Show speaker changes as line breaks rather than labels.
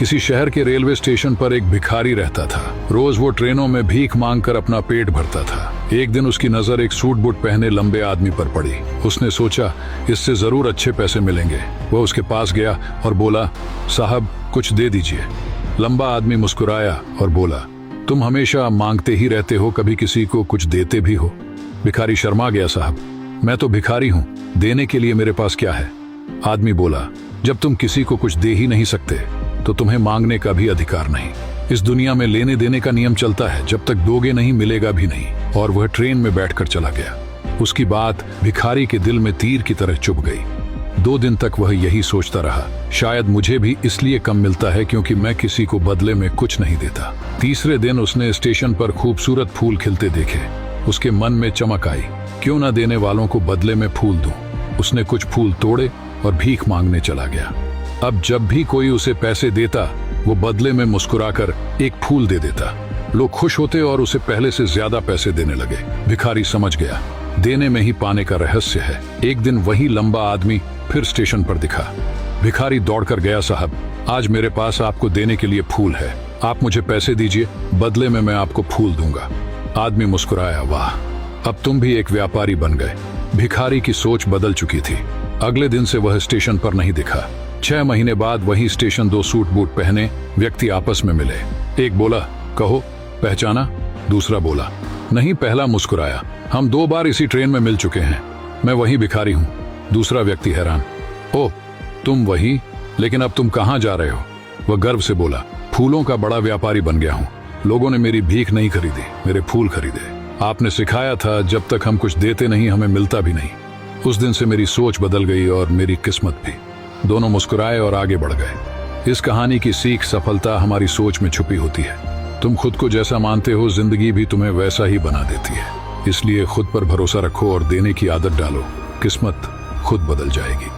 किसी शहर के रेलवे स्टेशन पर एक भिखारी रहता था। रोज वो ट्रेनों में भीख मांगकर अपना पेट भरता था। एक दिन उसकी नजर एक सूट बूट पहने लंबे आदमी पर पड़ी। उसने सोचा इससे जरूर अच्छे पैसे मिलेंगे। वह उसके पास गया और बोला, साहब कुछ दे दीजिए। लंबा आदमी मुस्कुराया और बोला, तुम हमेशा मांगते ही रहते हो, कभी किसी को कुछ देते भी हो? भिखारी शर्मा गया, साहब मैं तो भिखारी हूँ, देने के लिए मेरे पास क्या है? आदमी बोला, जब तुम किसी को कुछ दे ही नहीं सकते तो तुम्हें मांगने का भी अधिकार नहीं। इस दुनिया में लेने देने का नियम चलता है, जब तक दोगे नहीं मिलेगा भी नहीं। और वह ट्रेन में बैठकर चला गया। उसकी बात भिखारी के दिल में तीर की तरह चुभ गई। 2 दिन तक वह यही सोचता रहा, शायद मुझे भी इसलिए कम मिलता है क्योंकि मैं किसी को बदले में कुछ नहीं देता। तीसरे दिन उसने स्टेशन पर खूबसूरत फूल खिलते देखे। उसके मन में चमक आई, क्यों न देने वालों को बदले में फूल दूं। उसने कुछ फूल तोड़े और भीख मांगने चला गया। अब जब भी कोई उसे पैसे देता वो बदले में मुस्कुराकर एक फूल दे देता। लोग खुश होते और उसे पहले से ज्यादा पैसे देने लगे। भिखारी समझ गया, देने में ही पाने का रहस्य है। एक दिन वही लंबा आदमी फिर स्टेशन पर दिखा। भिखारी दौड़कर गया, साहब आज मेरे पास आपको देने के लिए फूल है, आप मुझे पैसे दीजिए, बदले में मैं आपको फूल दूंगा। आदमी मुस्कुराया, वाह अब तुम भी एक व्यापारी बन गए। भिखारी की सोच बदल चुकी थी। अगले दिन से वह स्टेशन पर नहीं दिखा। 6 महीने बाद वही स्टेशन 2 सूट बूट पहने व्यक्ति आपस में मिले। एक बोला, कहो पहचाना? दूसरा बोला, नहीं। पहला मुस्कुराया, हम 2 बार इसी ट्रेन में मिल चुके हैं, मैं वही भिखारी हूँ। दूसरा व्यक्ति हैरान, ओह तुम वही, लेकिन अब तुम कहाँ जा रहे हो? वह गर्व से बोला, फूलों का बड़ा व्यापारी बन गया हूँ। लोगों ने मेरी भीख नहीं खरीदी, मेरे फूल खरीदे। आपने सिखाया था जब तक हम कुछ देते नहीं हमें मिलता भी नहीं। उस दिन से मेरी सोच बदल गई और मेरी किस्मत भी। दोनों मुस्कुराए और आगे बढ़ गए। इस कहानी की सीख, सफलता हमारी सोच में छुपी होती है। तुम खुद को जैसा मानते हो जिंदगी भी तुम्हें वैसा ही बना देती है। इसलिए खुद पर भरोसा रखो और देने की आदत डालो, किस्मत खुद बदल जाएगी।